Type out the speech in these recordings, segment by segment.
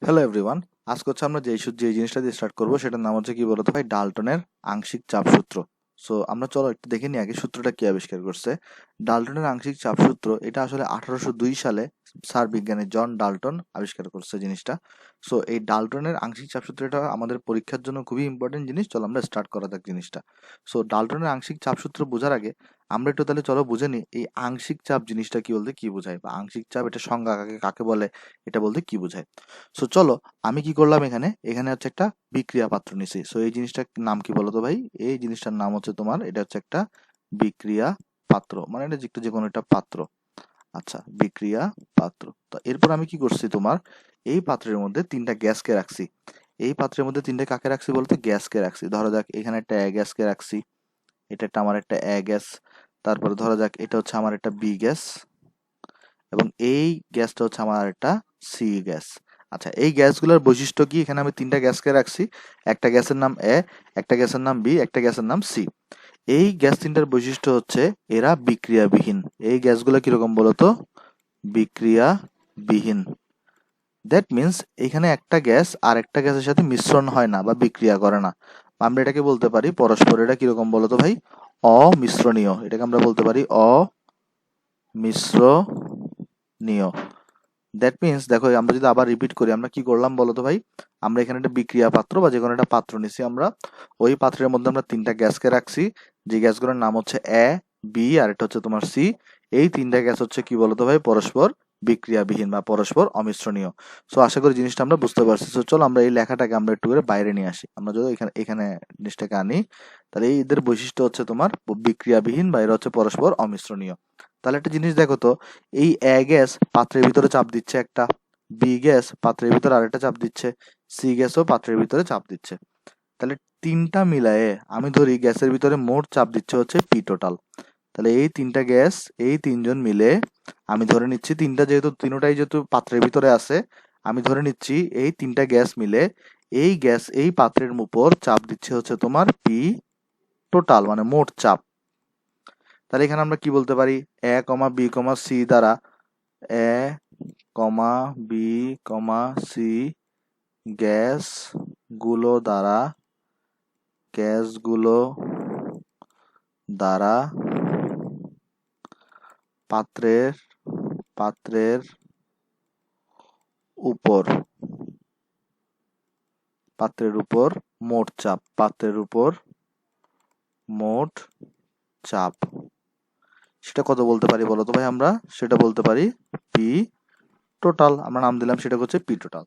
Hello everyone. আজকে হচ্ছে আমরা যে জিনিসটা দিয়ে স্টার্ট করবো সেটার নাম হচ্ছে কি বলতো ভাই, ডাল্টনের আংশিক চাপ সূত্র। সো আমরা চলো একটু দেখে নিই আগে সূত্রটা কি আবিষ্কার করছে। ডাল্টনের আংশিক চাপ সূত্র এটা আসলে 1802 সালে স্যার বিজ্ঞানী জন ডাল্টন আবিষ্কার করছে জিনিসটা। সো এই ডাল্টনের আংশিক চাপ সূত্রটা আমাদের পরীক্ষার জন্য খুবই ইম্পর্টেন্ট জিনিস। চলো আমরা স্টার্ট করা যাক জিনিসটা। সো ডাল্টনের আংশিক চাপ সূত্র বোঝার আগে আমরা একটু তাহলে চলো বুঝে নিই এই আংশিক চাপ জিনিসটা কি বলতে কি বোঝায়, বা আংশিক চাপ এটা সংজ্ঞা কাকে কাকে বলে, এটা বলতে কি বোঝায়। সো চলো আমি কি করলাম, এখানে এখানে হচ্ছে একটা বিক্রিয়া পাত্র নিছি। সো এই জিনিসটার নাম কি বলো তো ভাই? এই জিনিসটার নাম হচ্ছে তোমার, এটা হচ্ছে একটা বিক্রিয়া পাত্র, মানে এটা যে কোনো একটা পাত্র। আচ্ছা, বিক্রিয়া পাত্র। তো এরপর আমি কি করছি, তোমার এই পাত্রের মধ্যে তিনটা গ্যাসকে রাখছি। এই পাত্রের মধ্যে তিনটা কাকে রাখছি বলতে গ্যাসকে রাখছি। ধরো যাক এখানে একটা এ গ্যাসকে রাখছি, এটা একটা আমার একটা এ গ্যাস। তারপরে ধরো যাক এটা হচ্ছে আমার একটা বি গ্যাস, এবং এই গ্যাসটা হচ্ছে আমার একটা সি গ্যাস। আচ্ছা, এই গ্যাসগুলোর বৈশিষ্ট্য কি? এখানে আমি তিনটা গ্যাসকে রাখছি, একটা গ্যাসের নাম এ, একটা গ্যাসের নাম বি, একটা গ্যাসের নাম সি। এই গ্যাস তিনটার বৈশিষ্ট্য হচ্ছে এরা বিক্রিয়াবিহীন। এই গ্যাসগুলো কিরকম বলতো? বিক্রিয়াবিহীন। দ্যাট মিন্স এখানে একটা গ্যাস আর একটা গ্যাসের সাথে মিশ্রণ হয় না বা বিক্রিয়া করে না। আমরা এটাকে বলতে পারি পরস্পর, এটা কিরকম বলতো ভাই? অমিশ্রণীয়। এটাকে আমরা বলতে পারি অমিশ্রণীয়। দ্যাট মিন্স দেখো, আমরা যদি আবার রিপিট করি, আমরা কি করলাম বলো তো ভাই? আমরা এখানে একটা বিক্রিয়া পাত্র বা যে কোনো একটা পাত্র নিছি আমরা। ওই পাত্রের মধ্যে আমরা তিনটা গ্যাসকে রাখছি, যে গ্যাসগুলোর নাম হচ্ছে এ, বি আর এটা হচ্ছে তোমার সি। এই তিনটা গ্যাস হচ্ছে কি বলতো ভাই? পরস্পর বিক্রিয়াবিহীন বা পরস্পর অমিশ্রণীয়। সো আশা করি জিনিসটা আমরা বুঝতে পারছি। সো চলো আমরা এই লেখাটাকে আমরা একটু করে বাইরে নিয়ে আসি। আমরা যদি এখানে এখানে জিনিসটাকে আনি, তাহলে এদের বৈশিষ্ট্য হচ্ছে তোমার বিক্রিয়াবিহীন বা এরা হচ্ছে পরস্পর অমিশ্রণীয়। তাহলে একটা জিনিস দেখো তো, এই এ গ্যাস পাত্রের ভিতরে চাপ দিচ্ছে একটা, বি গ্যাস পাত্রের ভিতরে আরেকটা চাপ দিচ্ছে, সি গ্যাসও পাত্রের ভিতরে চাপ দিচ্ছে। তাহলে তিনটা মিলায়ে আমি ধরি গ্যাসের ভিতরে মোট চাপ দিচ্ছে হচ্ছে পি টোটাল। তাহলে এই তিনটা গ্যাস, এই তিনজন মিলে আমি ধরে নিচ্ছি, তিনটাই যেহেতু পাত্রের ভিতরে আছে, আমি ধরে নিচ্ছি এই তিনটা গ্যাস মিলে এই গ্যাস এই পাত্রের উপর চাপ দিচ্ছে হচ্ছে তোমার পি টোটাল, মানে মোট চাপ। তাহলে এখানে আমরা কি বলতে পারি? এ কমা বি কমা সি দ্বারা, এ কমা বি কমা সি গ্যাস গুলো দ্বারা, গ্যাসগুলো দ্বারা পাত্রের পাত্রের উপর পাত্রের উপর মোট চাপ, পাত্রের উপর মোট চাপ সেটা কত বলতে পারি বলো তো ভাই? আমরা সেটা বলতে পারি পি টোটাল। আমরা নাম দিলাম সেটা হচ্ছে পি টোটাল।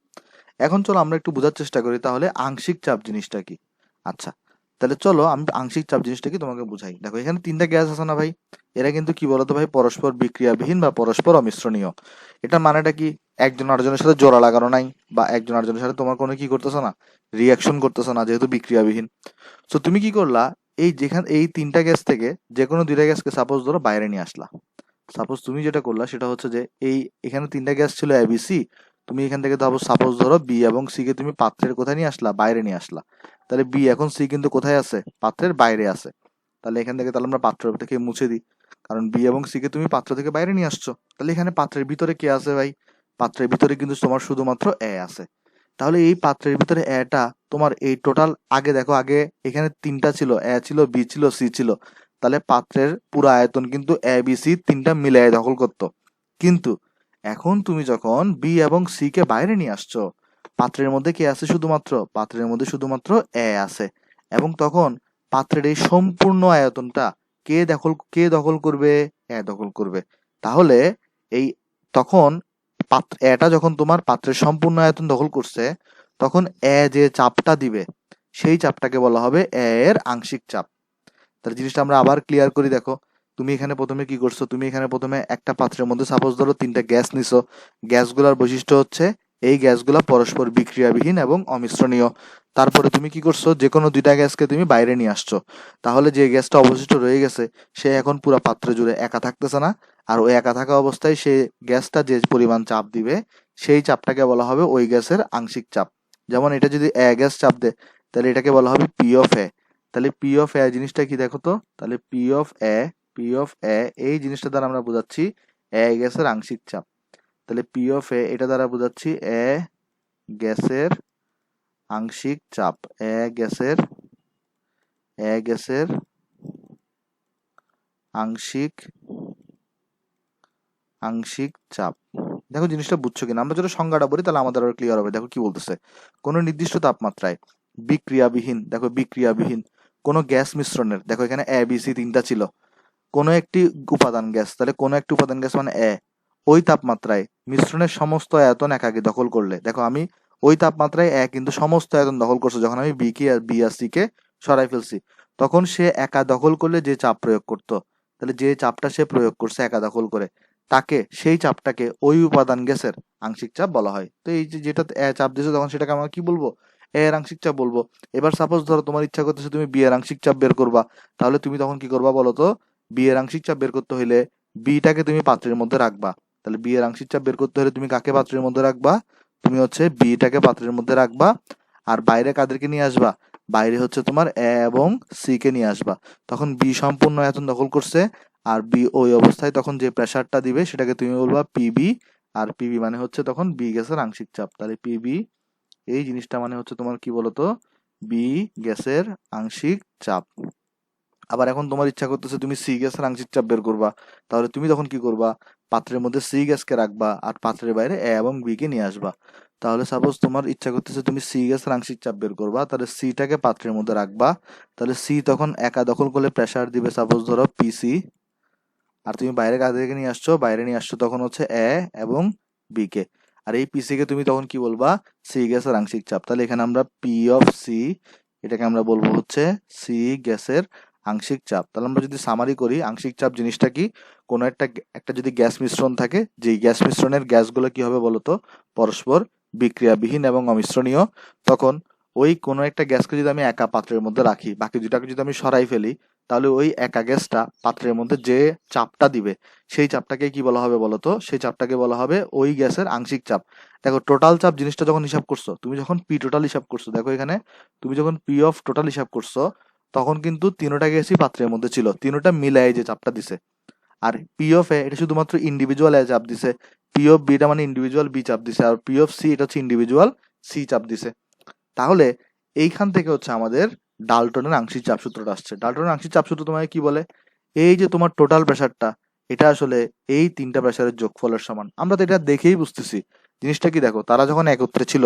এখন চলো আমরা একটু বোঝার চেষ্টা করি তাহলে আংশিক চাপ জিনিসটা কি। আচ্ছা, তাহলে চলো আমি আংশিক চাপ জিনিসটা কি তোমাকে বুঝাই। দেখো এখানে তিনটা গ্যাস আছে না ভাই? এরা কিন্তু কি বলতো ভাই? পরস্পর বিক্রিয়াবিহীন বা পরস্পর অমিশ্রণীয়। এটা মানেটা কি? একজন আরেকজনের সাথে জোড়া লাগানো নাই, বা একজন আরেকজনের সাথে তোমার কোনো কি করতেছো না, রিয়াকশন করতেছো না, যেহেতু বিক্রিয়াবিহীন। তো তুমি কি করলা, এই তিনটা গ্যাস থেকে যে কোনো দুইটা গ্যাসকে সাপোজ ধরো বাইরে নিয়ে আসলা। সাপোজ তুমি যেটা করলা সেটা হচ্ছে যে এখানে তিনটা গ্যাস ছিল এবিসি, তুমি এখান থেকে সাপোজ ধরো বি এবং সি কে তুমি পাত্রের কোথায় নিয়ে আসলা? বাইরে নিয়ে আসলা। তাহলে বি এখন সি কিন্তু কোথায় আছে? পাত্রের বাইরে আছে। তাহলে এখান থেকে তাহলে আমরা পাত্র থেকে মুছে দিই, কারণ বি এবং সি কে তুমি পাত্র থেকে বাইরে নিয়ে আসছো। তাহলে এখানে পাত্রের ভিতরে কে আছে ভাই? পাত্রের ভিতরে কিন্তু তোমার শুধুমাত্র এ আছে। তাহলে এই পাত্রের ভিতরে এটা তোমার এই টোটাল, আগে দেখো, আগে এখানে তিনটা ছিল, এ ছিল, বি ছিল, সি ছিল। তাহলে পাত্রের পুরো আয়তন কিন্তু এ বি সি তিনটা মিলিয়ে দখল করতো। কিন্তু এখন তুমি যখন বি এবং সি কে বাইরে নিয়ে আসছো, পাত্রের মধ্যে কে আছে? শুধুমাত্র পাত্রের মধ্যে শুধুমাত্র এ আছে। এবং তখন পাত্রের এই সম্পূর্ণ আয়তনটা কে দখল করবে? এ দখল করবে। তাহলে এই তখন এটা যখন তোমার পাত্রের সম্পূর্ণ আয়তন দখল করছে, তখন এ যে চাপটা দিবে সেই চাপটাকে বলা হবে এ এর আংশিক চাপ। তাহলে জিনিসটা আমরা আবার ক্লিয়ার করি। দেখো তুমি এখানে প্রথমে কি করছো, তুমি এখানে প্রথমে একটা পাত্রের মধ্যে সাপোজ ধরো তিনটা গ্যাস নিছো। গ্যাসগুলোর বৈশিষ্ট্য হচ্ছে এই গ্যাসগুলো পরস্পর বিক্রিয়াবিহীন এবং অমিশ্রণীয়। তারপরে তুমি কি করছো, যে কোনো দুইটা গ্যাসকে তুমি বাইরে নিয়ে আসছো। তাহলে যে গ্যাসটা অবশিষ্ট রয়ে গেছে সে এখন পুরো পাত্র জুড়ে একা থাকতেছে না। আর ওই একা থাকা অবস্থায় সে গ্যাসটা যে পরিমাণ চাপ দিবে সেই চাপটাকে বলা হবে ওই গ্যাসের আংশিক চাপ। যেমন এটা যদি এ গ্যাস চাপ দেয়, তাহলে এটাকে বলা হবে পি অফ এ। তাহলে পি অফ এ জিনিসটা কি দেখো তো? তাহলে পি অফ এ এই জিনিসটা দ্বারা আমরা বোঝাচ্ছি এ গ্যাসের আংশিক চাপ। তাহলে পি অফ এ এটা দ্বারা বোঝাচ্ছি এ গ্যাসের আংশিক চাপ, গ্যাসের আংশিক আংশিক চাপ। দেখো জিনিসটা বুঝছো কিনা, আমরা যদি সংজ্ঞাটা বলি তাহলে আমাদের আরো ক্লিয়ার হবে। দেখো কি বলতেছে, কোনো নির্দিষ্ট তাপমাত্রায় বিক্রিয়াবিহীন, দেখো বিক্রিয়াবিহীন কোনো গ্যাস মিশ্রণের, দেখো এখানে এ বি সি তিনটা ছিল, কোনো একটি উপাদান গ্যাস, তাহলে কোনো একটি উপাদান গ্যাস মানে ওই তাপমাত্রায় মিশ্রণের সমস্ত আয়তন একাকে দখল করলে, দেখো আমি ওই তাপমাত্রায় কিন্তু সমস্ত আয়তন দখল করছে, যখন আমি বি আর সি কে সরাই ফেলছি তখন সে একা দখল করলে যে চাপ প্রয়োগ করতো, তাহলে যে চাপটা সে প্রয়োগ করছে একা দখল করে, তাকে সেই চাপটাকে ওই উপাদান গ্যাসের আংশিক চাপ বলা হয়। তো এই যে যেটা চাপ দিয়েছে তখন সেটাকে আমরা কি বলবো, এর আংশিক চাপ বলবো। এবার সাপোজ ধরো তোমার ইচ্ছা করতেছে তুমি বি এর আংশিক চাপ বের করবা, তাহলে তুমি তখন কি করবা বলো তো, বি এর আংশিক চাপ বের করতে হইলে বিটাকে তুমি পাত্রের মধ্যে রাখবা, তাহলে বি এর আংশিক চাপ বের করতে হলে তুমি কাকে পাত্রের মধ্যে রাখবা, তুমি হচ্ছে বিটাকে পাত্রের মধ্যে রাখবা, আর বাইরে কাদেরকে নিয়ে আসবা, বাইরে হচ্ছে তোমার এ এবং সি কে নিয়ে আসবা। তখন বি সম্পূর্ণ আয়তন দখল করছে, আর বি ওই অবস্থায় তখন যে প্রেসারটা দিবে সেটাকে তুমি বলবা পিবি, আর পিবি মানে হচ্ছে তখন বি গ্যাসের আংশিক চাপ। তাহলে পিবি এই জিনিসটা মানে হচ্ছে তোমার কি বলতো, বি গ্যাসের আংশিক চাপ। আবার এখন তোমার ইচ্ছা করতেছে তুমি সি গ্যাসের আংশিক চাপ বের করবা, তাহলে তুমি তখন কি করবা, পাত্রের মধ্যে সি গ্যাসকে রাখবা আর পাত্রের বাইরে এ এবং বি কে নিয়ে আসবা। তাহলে সাপোজ তোমার ইচ্ছা করতেছে তুমি সি গ্যাসের আংশিক চাপ বের করবা, তাহলে সিটাকে পাত্রের মধ্যে রাখবা, তাহলে সি তখন একা দখল করলে প্রেসার দিবে সাপোজ ধরো পিসি, আর তুমি বাইরে কাদেরকে নিয়ে আসছো, বাইরে নিয়ে আসছো তখন হচ্ছে এ এবং বি কে, আর এই পিসি কে তুমি তখন কি বলবা, সি গ্যাসের আংশিক চাপ। তাহলে এখানে আমরা পি অফ সি, এটাকে আমরা বলবো হচ্ছে সি গ্যাসের আংশিক চাপ। তাহলে আমরা যদি সামারি করি, আংশিক চাপ জিনিসটা কি, কোনো একটা একটা যদি গ্যাস মিশ্রণ থাকে, যে গ্যাস মিশ্রণের গ্যাসগুলো কি হবে বলতো, পরস্পর বিক্রিয়াবিহীন এবং অমিশ্রণীয়, তখন ওই কোনো একটা গ্যাসকে যদি আমি একা পাত্রের মধ্যে রাখি, বাকি দুটাকে যদি আমি সরাই ফেলি, তাহলে ওই একা গ্যাসটা পাত্রের মধ্যে যে চাপটা দিবে সেই চাপটাকে কি বলা হবে বলতো, সেই চাপটাকে বলা হবে ওই গ্যাসের আংশিক চাপ। দেখো টোটাল চাপ জিনিসটা যখন হিসাব করছো, তুমি যখন পি টোটাল হিসাব করছো, দেখো এখানে তুমি যখন পি অফ টোটাল হিসাব করছো তখন কিন্তু তিনোটা গ্যাসই পাত্রের মধ্যে ছিল, তিনোটা মিলাই যে চাপটা দিছে। আর পি অফ এ এটা শুধুমাত্র ইন্ডিভিজুয়াল এ চাপ দিছে, পি অফ বি এটা মানে ইন্ডিভিজুয়াল বি চাপ দিছে, আর পি অফ সি এটা হচ্ছে ইন্ডিভিজুয়াল সি চাপ দিছে। তাহলে এইখান থেকে হচ্ছে আমাদের ডাল্টনের আংশিক চাপ সূত্রটা আসছে। ডাল্টনের আংশিক চাপ সূত্র তোমাকে কি বলে, এই যে তোমার টোটাল প্রেসারটা, এটা আসলে এই তিনটা প্রেসারের যোগফলের সমান। আমরা তো এটা দেখেই বুঝতেছি জিনিসটা কি, দেখো তারা যখন একত্রে ছিল,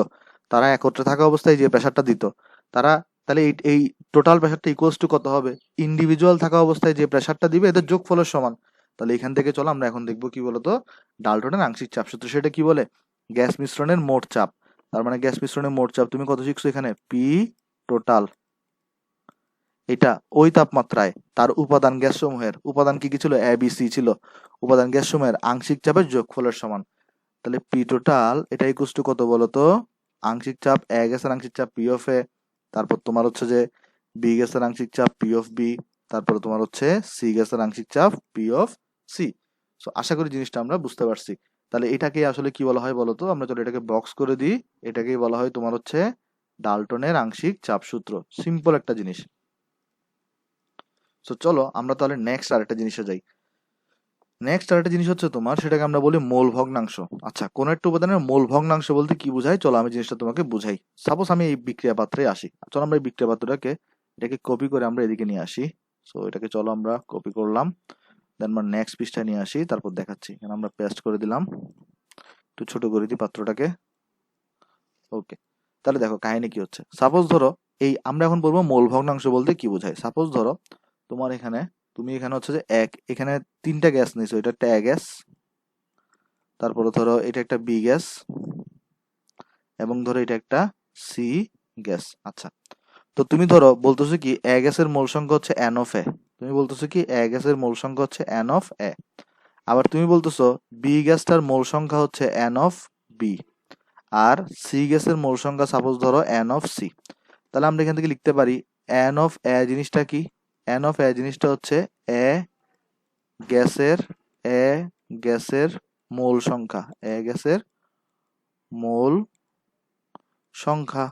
তারা একত্রে থাকা অবস্থায় যে প্রেসারটা দিত, তারা তাহলে এই টোটাল প্রেসারটা ইকুয়ালস টু কত হবে, ইন্ডিভিজুয়াল থাকা অবস্থায় যে প্রেসারটা দিবে এদের যোগফলের সমান। তাহলে এখান থেকে চলো আমরা এখন দেখবো কি বলতো, ডাল্টনের আংশিক চাপ সূত্র। সেটা কি বলে, গ্যাস মিশ্রণের মোট চাপ, তার মানে গ্যাস মিশ্রণের মোট চাপ তুমি কত শিখছো এখানে, পি টোটাল, এটা ওই তাপমাত্রায় তার উপাদান গ্যাস সমূহের, উপাদান কি কি ছিল, এ বি সি ছিল, উপাদান গ্যাস সমূহের আংশিক চাপের যোগফলের সমান। তাহলে পি টোটাল এটা ইকুয়ালস টু কত বলতো, আংশিক চাপ এ গ্যাসের আংশিক চাপ পি অফ এ, তারপর তোমার হচ্ছে যে বি গ্যাসের আংশিক চাপ পি অফ বি, তারপর তোমার হচ্ছে সি গ্যাসের আংশিক চাপ পি অফ সি। সো আশা করি জিনিসটা আমরা বুঝতে পারছি। তাহলে এটাকে আসলে কি বলা হয় বলতো, আমরা চলো এটাকে বক্স করে দিই, এটাকেই বলা হয় তোমার হচ্ছে ডাল্টনের আংশিক চাপ সূত্র। সিম্পল একটা জিনিস। সো চলো আমরা তাহলে নেক্সট আরেকটা জিনিসে যাই। নেক্সট আরেকটা জিনিস হচ্ছে তোমার, সেটাকে আমরা বলি মোল ভগ্নাংশ। আচ্ছা, কোন একটা উপাদানের মোল ভগ্নাংশ বলতে কি বোঝায়, চলো আমি জিনিসটা তোমাকে বুঝাই। সাপোজ আমি এই বিক্রিয়া পাত্রে আসি, চলো আমরা এই বিক্রিয়া পাত্রটাকে এটাকে কপি করে আমরা এদিকে নিয়ে আসি। সো এটাকে চলো আমরা কপি করলাম, দেন আমরা নেক্সট পৃষ্ঠায় নিয়ে আসি, তারপর দেখাচ্ছি। এখানে আমরা পেস্ট করে দিলাম, একটু ছোট করে দিই পাত্রটাকে। ওকে, তাহলে দেখো কাহিনী কি হচ্ছে। সাপোজ ধরো এই আমরা এখন বলবো মোল ভগ্নাংশ বলতে কি বোঝায়। সাপোজ ধরো তোমার এখানে, তুমি এখানে হচ্ছে যে এখানে তিনটা গ্যাস নিয়েছো, এটা একটা এ গ্যাস, তারপরে ধরো এটা একটা বি গ্যাস, এবং ধরো এটা একটা সি গ্যাস। আচ্ছা, তো তুমি ধরো বলতেছো কি এ গ্যাসের মোল সংখ্যা হচ্ছে এন অফ এ, তুমি বলতেছো কি এ গ্যাসের মোল সংখ্যা হচ্ছে এন অফ এ, আবার তুমি বলতেছো বি গ্যাসটার মোল সংখ্যা হচ্ছে এন অফ বি, আর সি গ্যাসের মোল সংখ্যা সাপোজ ধরো এন অফ সি। তাহলে আমরা এখান থেকে লিখতে পারি এন অফ এ জিনিসটা কি, এন অফ এ জিনিসটা হচ্ছে এ গ্যাসের এ গ্যাসের মোল সংখ্যা, এ গ্যাসের মোল সংখ্যা।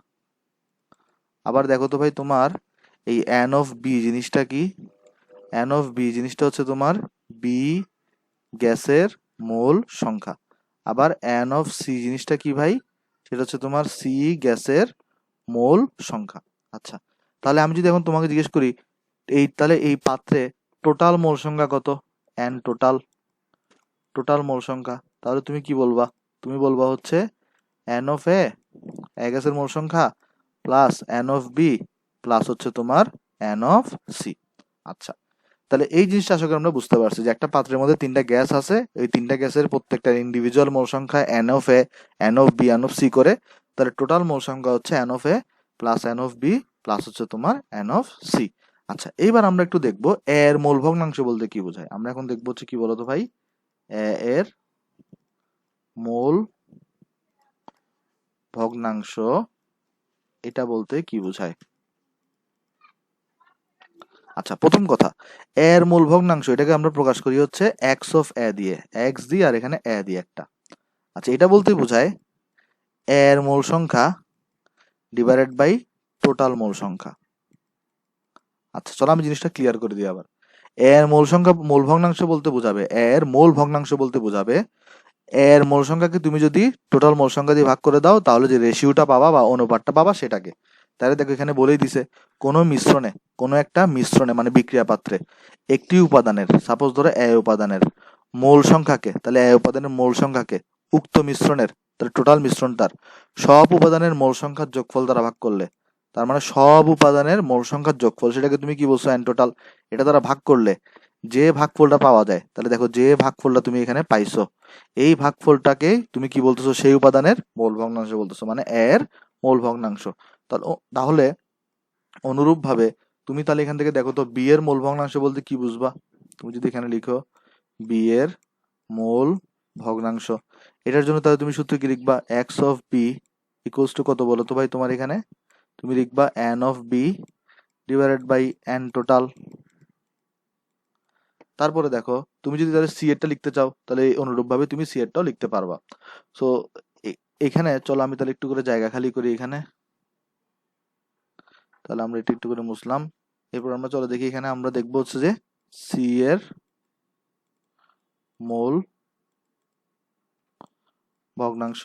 আবার দেখো তো ভাই তোমার এই এন অফ বি জিনিসটা কি, এন অফ বি জিনিসটা হচ্ছে তোমার বি গ্যাসের মোল সংখ্যা। আবার এন অফ সি জিনিসটা কি ভাই, সেটা হচ্ছে তোমার সি গ্যাসের মোল সংখ্যা। আচ্ছা, তাহলে আমি যদি এখন তোমাকে জিজ্ঞেস করি তাহলে এই পাত্রে টোটাল মোল সংখ্যা কত, এন টোটাল মোল সংখ্যা, তাহলে তুমি কি বলবা? তুমি বলবা হচ্ছে এন অফ এ গ্যাসের মোল সংখ্যা plus N of B plus হচ্ছে তোমার এন অফ সি। আচ্ছা, তাহলে এই জিনিসটা আশা করি আমরা বুঝতে পারছি যে একটা পাত্রের মধ্যে তিনটা গ্যাস আছে, এই তিনটা গ্যাসের প্রত্যেকটা ইন্ডিভিজুয়াল মোল সংখ্যা N of A, N of B, N of C করে, তাহলে টোটাল মোল সংখ্যা হচ্ছে N of A plus N of B plus হচ্ছে তোমার এন অফ সি। আচ্ছা, এইবার আমরা একটু দেখবো এ এর মোল ভগ্নাংশ বলতে কি বোঝায়। আমরা এখন দেখবো হচ্ছে কি বলতো ভাই, এ এর মোল ভগ্নাংশ এটা বলতে কি বোঝায়। আচ্ছা, প্রথম কথা, এর মূল ভগ্নাংশ এটাকে আমরা প্রকাশ করি হচ্ছে এক্স অফ এ দিয়ে, এক্স দিয়ে আর এখানে এ দিয়ে একটা। আচ্ছা, এটা বলতে বোঝায় এর মূল সংখ্যা ডিভাইডেড বাই টোটাল মূল সংখ্যা। আচ্ছা, চলো আমি জিনিসটা ক্লিয়ার করে দিই আবার। এর মূল সংখ্যা মূল ভগ্নাংশ বলতে বোঝাবে, এর মূল ভগ্নাংশ বলতে বোঝাবে এর মূল সংখ্যাকে তুমি যদি টোটাল মূল সংখ্যা দিয়ে ভাগ করে দাও তাহলে যে রেশিওটা পাবা বা অনুপাতটা পাবা সেটাকে। তাহলে দেখো এখানে বলেই দিছে কোনো একটা মিশ্রণে মানে বিক্রিয়া পাত্রে একটি উপাদানের, সাপোজ ধরো এ উপাদানের মোল সংখ্যাকে, তাহলে এ উপাদানের মোল সংখ্যাকে উক্ত মিশ্রণের, তাহলে টোটাল মিশ্রণটার সব উপাদানের মোল সংখ্যার যোগফল দ্বারা ভাগ করলে, তার মানে সব উপাদানের মোল সংখ্যার যোগফল, সেটাকে তুমি কি বলছো, এন টোটাল, এটা দ্বারা ভাগ করলে যে ভাগফলটা পাওয়া যায়, তাহলে দেখো যে ভাগফলটা তুমি এখানে পাইছো, এই ভাগফলটাকে তুমি কি বলতেছো, সেই উপাদানের মোল ভগ্নাংশ বলতেছো, মানে এর মোল ভগ্নাংশ। তাহলে অনুরূপ ভাবে তুমি তাহলে এখান থেকে দেখো তো বি এর মোল ভগ্নাংশ বলতে কি বুঝবা। তুমি যদি এখানে লিখো বি এর মোল ভগ্নাংশ, এটার জন্য তাহলে তুমি সূত্র কি লিখবা, X of B equals to কত বলো তো ভাই, তোমার এখানে তুমি লিখবা N of B divided by N total. তারপরে দেখো তুমি যদি তাহলে সি এরটা লিখতে চাও তাহলে অনুরূপ ভাবে তুমি সি এরটাও লিখতে পারবা। সো এখানে চলো আমি তাহলে একটু করে জায়গা খালি করি এখানে, তাহলে আমরা এটা একটু করে মুছলাম। এরপর আমরা চলো দেখি, এখানে আমরা দেখবো হচ্ছে যে সি এর মোল ভগ্নাংশ,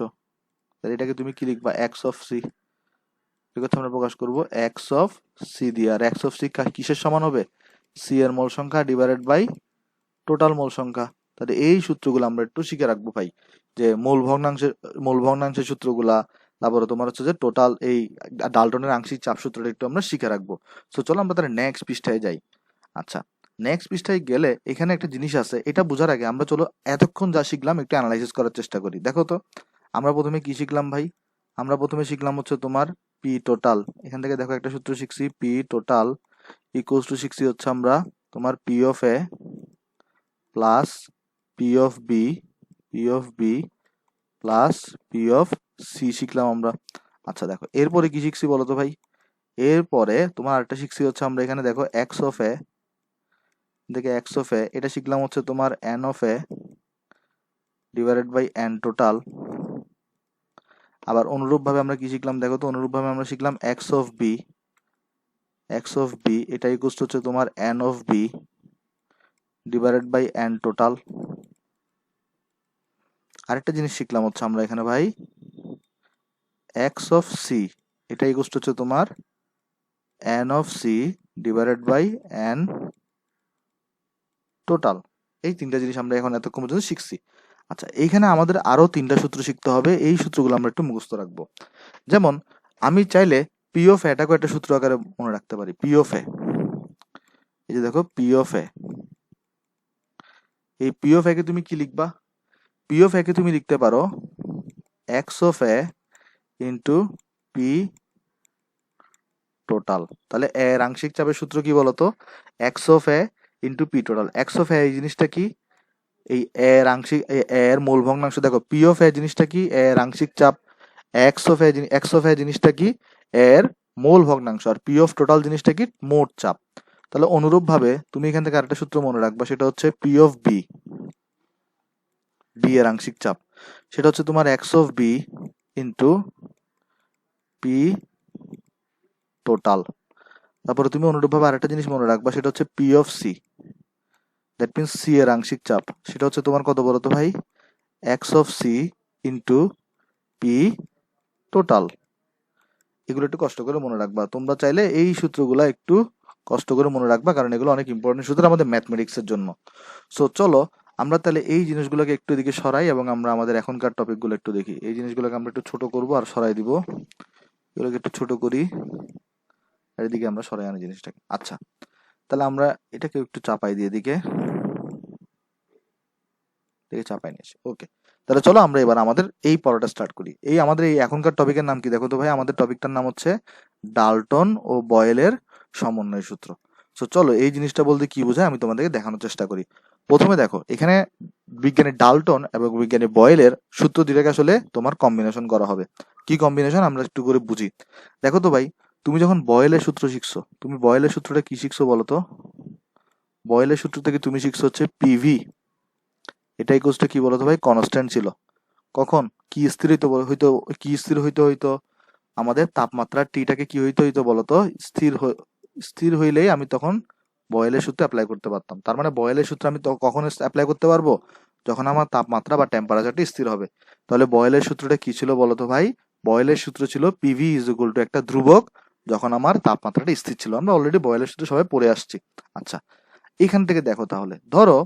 তাহলে এটাকে তুমি কি লিখবা, এক্স অফ সি, এই কথা আমরা প্রকাশ করবো এক্স অফ সি দিয়ে। আর এক্স অফ সি কিসের সমান হবে, সি এর মোল সংখ্যা ডিভাইডেড বাই টোটাল মোল সংখ্যা। তাহলে এই সূত্রগুলো আমরা একটু শিখে রাখবো ভাই, যে মূল ভগ্নাংশের সূত্রগুলা, তারপরে তোমার হচ্ছে যে টোটাল এই ডাল্টনের আংশিক চাপ সূত্রটা একটু আমরা শিখে রাখবো। তো চলো আমরা তাহলে নেক্সট পৃষ্ঠায় যাই। আচ্ছা, নেক্সট পৃষ্ঠায় গেলে এখানে একটা জিনিস আছে, এটা বোঝার আগে আমরা চলো এতক্ষণ যা শিখলাম একটু অ্যানালাইসিস করার চেষ্টা করি। দেখো তো আমরা প্রথমে কি শিখলাম ভাই, আমরা প্রথমে শিখলাম হচ্ছে তোমার পি টোটাল। এখান থেকে দেখো একটা সূত্র শিখছি, পি টোটাল ইকুয়ালস টু শিখছি হচ্ছে আমরা তোমার P of A plus P of B, plus P of C শিখলাম আমরা। আচ্ছা দেখো এরপরে কি শিখছি বলো তো ভাই, এরপরে তোমার আরেকটা শিখছি হচ্ছে আমরা এখানে দেখো এক্স অফ এ, দেখে এক্স অফ এ এটা শিখলাম হচ্ছে তোমার N of A divided by N total. আবার অনুরূপ ভাবে আমরা কি শিখলাম দেখো তো, অনুরূপ ভাবে আমরা শিখলাম এক্স অফ বি, এটা ইকুয়ালস হচ্ছে তোমার N of B divided by N total. আরেকটা জিনিস শিখলাম হচ্ছে আমরা এখানে ভাই এক্স অফ সি, এটা ইকুয়ালস হচ্ছে তোমার N of C divided by N total. এই তিনটা জিনিস আমরা এখন এতক্ষণ পর্যন্ত শিখছি। আচ্ছা, এইখানে আমাদের আরো তিনটা সূত্র শিখতে হবে, এই সূত্রগুলো আমরা একটু মুখস্থ রাখবো। যেমন আমি চাইলে পি অফ এটাকে একটা সূত্র আকারে মনে রাখতে পারি, পি অফ এ, এই যে দেখো পি অফ এ, এই পি অফ এ কে তুমি কি লিখবা, পি অফ এ কে তুমি লিখতে পারো X of A into P total. তাহলে এর আংশিক চাপের সূত্র কি বলতো, X of A into P total. X of A এই জিনিসটা কি, এই এর আংশিক এর মূল ভগ্নাংশ, দেখো পি অফ এ জিনিসটা কি, এর আংশিক চাপ, এক্স অফ এ জিনিসটা কি, এর মূল ভগ্নাংশ, আর পি অফ টোটাল জিনিসটা কি, মোট চাপ। তাহলে অনুরূপ ভাবে তুমি এখান থেকে আরেকটা সূত্র মনে রাখবা, সেটা হচ্ছে পি অফ বি, বি এর আংশিক চাপ, সেটা হচ্ছে তোমার X of B into P total. তারপরে তুমি অনুরূপ ভাবে আরেকটা জিনিস মনে রাখবা, সেটা হচ্ছে P of C, that means C এর আংশিক চাপ, সেটা হচ্ছে তোমার কত বলতো ভাই, X of C into P total. এগুলো একটু কষ্ট করে মনে রাখবা, তোমরা চাইলে এই সূত্রগুলো একটু কষ্ট করে মনে রাখবা, কারণ এগুলো অনেক ইম্পর্টেন্ট সূত্র আমাদের ম্যাথমেটিক্সের জন্য। সো চলো আমরা তাহলে এই জিনিসগুলোকে একটু এদিকে সরাই এবং আমরা আমাদের এখনকার টপিকগুলো একটু দেখি। এই জিনিসগুলোকে আমরা একটু ছোট করব আর সরাই দিব, এগুলোকে একটু ছোট করি আর এদিকে আমরা সরাই আনি জিনিসটাকে। আচ্ছা, তাহলে আমরা এটাকে একটু চাপাই দিয়ে এদিকে চাপাই নিয়েছি। ওকে, তাহলে চলো আমরা এবার আমাদের এই পড়াটা স্টার্ট করি। এই আমাদের এই এখনকার টপিকের নাম কি দেখো তো ভাই? আমাদের টপিকটার নাম হচ্ছে ডাল্টন ও বয়েলের সমন্বয় সূত্র। সো চলো এই জিনিসটা বলতে কি বোঝায় আমি তোমাদেরকে দেখানোর চেষ্টা করি। প্রথমে দেখো, এখানে বিজ্ঞানী ডাল্টন এবং বিজ্ঞানী বয়েলের সূত্র দুটাকে আসলে তোমার কম্বিনেশন করা হবে। কি কম্বিনেশন আমরা একটু করে বুঝি। দেখো তো ভাই, তুমি যখন বয়েলের সূত্র শিখছো, তুমি বয়েলের সূত্রটা কি শিখছো বলো তো? বয়েলের সূত্র থেকে তুমি শিখছো হচ্ছে পিভি, এটা ইকুয়ালস টু কি বলতো ভাই? কনস্ট্যান্ট ছিল। কখন কি স্থির হইতো কি স্থির হইতো আমাদের তাপমাত্রা টিটাকে কি হইতো বলতো? স্থির হইলেই আমি তখন বয়েলের সূত্র অ্যাপ্লাই করতে পারতাম। তার মানে বয়েলের সূত্র আমি কখন অ্যাপ্লাই করতে পারবো? যখন আমার তাপমাত্রা বা টেম্পারেচারটি স্থির হবে। তাহলে বয়েলের সূত্রটা কি ছিল বলতো ভাই? বয়েলের সূত্র ছিল পিভি ইজ ইকুয়াল টু একটা ধ্রুবক যখন আমার তাপমাত্রাটা স্থির ছিল। আমরা অলরেডি বয়েলের সূত্র সবাই পড়ে আসছি। আচ্ছা, এখান থেকে দেখো তাহলে, ধরো